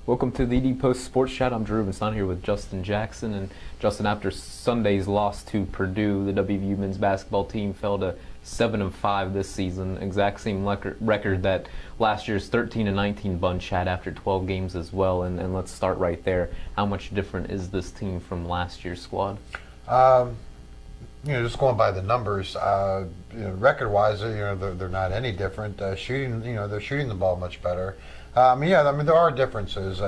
Welcome to the ED Post Sports Chat. I'm Drew Rubenstein here with Justin Jackson. And Justin, after Sunday's loss to Purdue, the WVU men's basketball team fell to 7-5 this season. Exact same record that last year's 13-19 bunch had after 12 games as well. And let's start right there. How much different is this team from last year's squad? Just going by the numbers, record-wise, they're not any different. Shooting, they're shooting the ball much better. There are differences.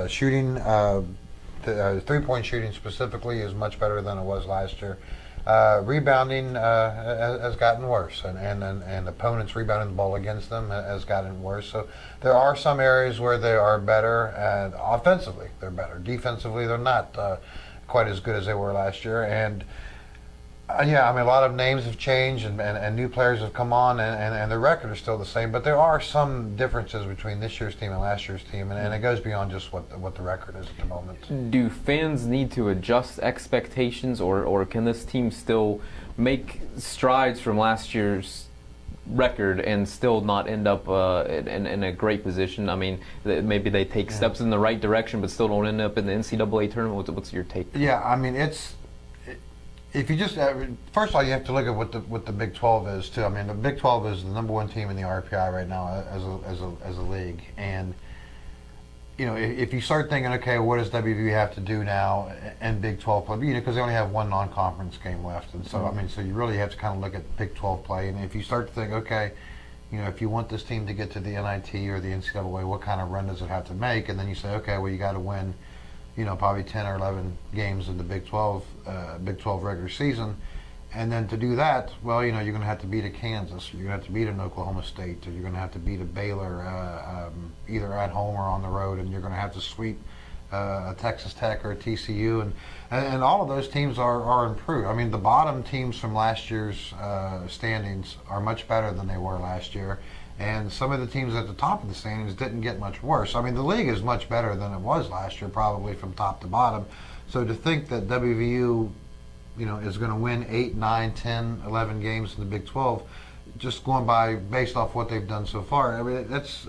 Three-point shooting specifically is much better than it was last year. Rebounding has gotten worse, and opponents rebounding the ball against them has gotten worse. So there are some areas where they are better, and offensively they're better. Defensively, they're not quite as good as they were last year. And a lot of names have changed and new players have come on, and the record is still the same. But there are some differences between this year's team and last year's team, and it goes beyond just what the record is at the moment. Do fans need to adjust expectations, or can this team still make strides from last year's record and still not end up in a great position? I mean, maybe they take steps in the right direction but still don't end up in the NCAA tournament. What's your take? If you just first of all, you have to look at what the Big 12 is too. I mean, the Big 12 is the number one team in the RPI right now as a league, and if you start thinking, okay, what does WVU have to do now in Big 12 play? Because they only have one non-conference game left, and so so you really have to kind of look at Big 12 play. And if you start to think, okay, if you want this team to get to the NIT or the NCAA, what kind of run does it have to make? And then you say, okay, well, you got to win probably 10 or 11 games in the Big 12 regular season. And then to do that, well, you're going to have to beat a Kansas, you're going to have to beat an Oklahoma State, or you're going to have to beat a Baylor, either at home or on the road, and you're going to have to sweep a Texas Tech or a TCU. And all of those teams are improved. I mean, the bottom teams from last year's standings are much better than they were last year. And some of the teams at the top of the standings didn't get much worse. I mean, the league is much better than it was last year, probably from top to bottom. So to think that WVU, is going to win 8, 9, 10, 11 games in the Big 12, just going by based off what they've done so far, I mean, that's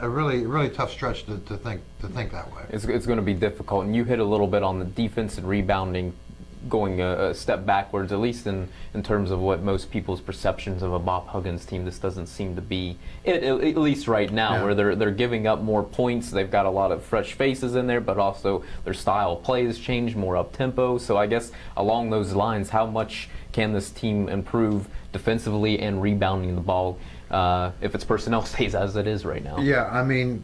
a really tough stretch to think that way. It's going to be difficult. And you hit a little bit on the defense and rebounding, going a step backwards, at least in terms of what most people's perceptions of a Bob Huggins team. This doesn't seem to be it, at least right now, where they're giving up more points. They've got a lot of fresh faces in there, but also their style of play has changed, more up-tempo. So I guess along those lines, how much can this team improve defensively and rebounding the ball if its personnel stays as it is right now? Yeah, I mean,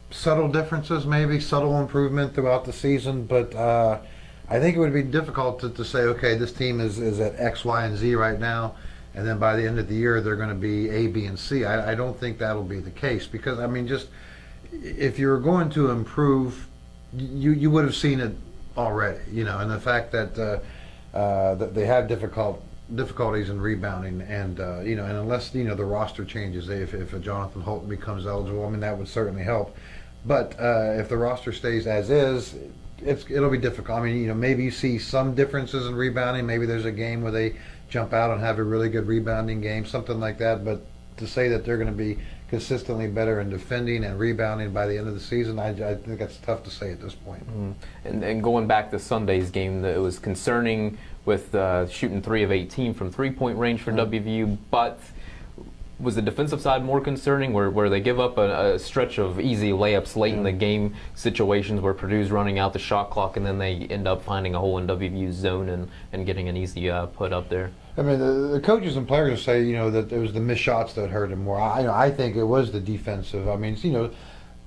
subtle differences, maybe subtle improvement throughout the season, but I think it would be difficult to say, okay, this team is at X, Y, and Z right now, and then by the end of the year they're going to be A, B, and C. I don't think that'll be the case, because, I mean, just if you're going to improve, you would have seen it already, and the fact that that they have difficulties in rebounding, and and unless the roster changes, if a Jonathan Holton becomes eligible, I mean, that would certainly help. But if the roster stays as is, it'll be difficult. I mean, maybe you see some differences in rebounding. Maybe there's a game where they jump out and have a really good rebounding game, something like that. But to say that they're going to be consistently better in defending and rebounding by the end of the season, I think that's tough to say at this point. And going back to Sunday's game, it was concerning with shooting 3 of 18 from three-point range for WVU, but was the defensive side more concerning, where they give up a stretch of easy layups late in the game, situations where Purdue's running out the shot clock, and then they end up finding a hole in WVU's zone and getting an easy put up there? I mean, the coaches and players say, that it was the missed shots that hurt them more. I think it was the defensive. I mean,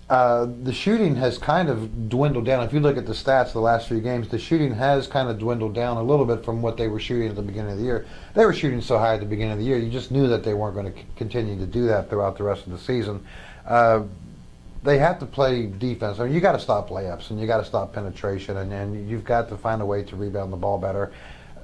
the shooting has kind of dwindled down. If you look at the stats the last few games, the shooting has kind of dwindled down a little bit from what they were shooting at the beginning of the year. They were shooting so high at the beginning of the year, you just knew that they weren't going to continue to do that throughout the rest of the season. They have to play defense. I mean, you got to stop layups, and you got to stop penetration, and you've got to find a way to rebound the ball better.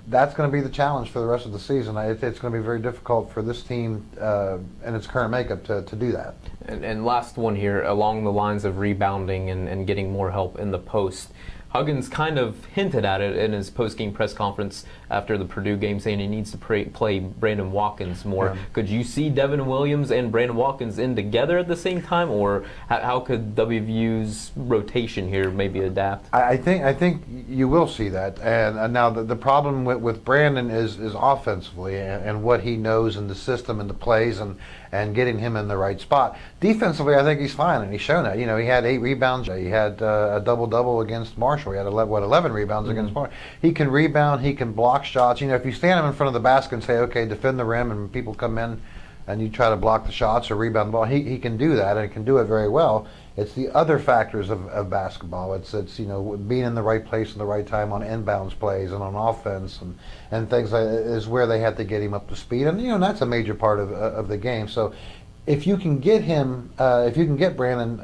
That's going to be the challenge for the rest of the season. It's going to be very difficult for this team and its current makeup to do that. And last one here, along the lines of rebounding and getting more help in the post, Huggins kind of hinted at it in his post-game press conference after the Purdue game, saying he needs to play Brandon Watkins more. Yeah. Could you see Devin Williams and Brandon Watkins in together at the same time, or how could WVU's rotation here maybe adapt? I think you will see that, and now the problem with Brandon is offensively and what he knows in the system and the plays and getting him in the right spot. Defensively, I think he's fine, and he's shown that. You know, he had 8 rebounds. He had a double-double against Marshall. He had 11 rebounds against Marshall. He can rebound. He can block shots. You know, if you stand him in front of the basket and say, okay, defend the rim, and people come in and you try to block the shots or rebound the ball, he can do that, and he can do it very well. It's the other factors of basketball. It's you know, being in the right place in the right time on inbounds plays and on offense and things like that is where they have to get him up to speed. And you know, that's a major part of the game. So if you can get him, if you can get Brandon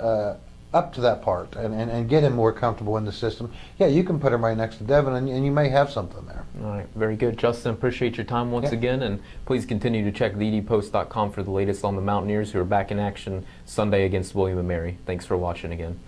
up to that part and get him more comfortable in the system, yeah, you can put him right next to Devin, and you may have something there. All right, very good. Justin, appreciate your time once again, and please continue to check theedpost.com for the latest on the Mountaineers, who are back in action Sunday against William & Mary. Thanks for watching again.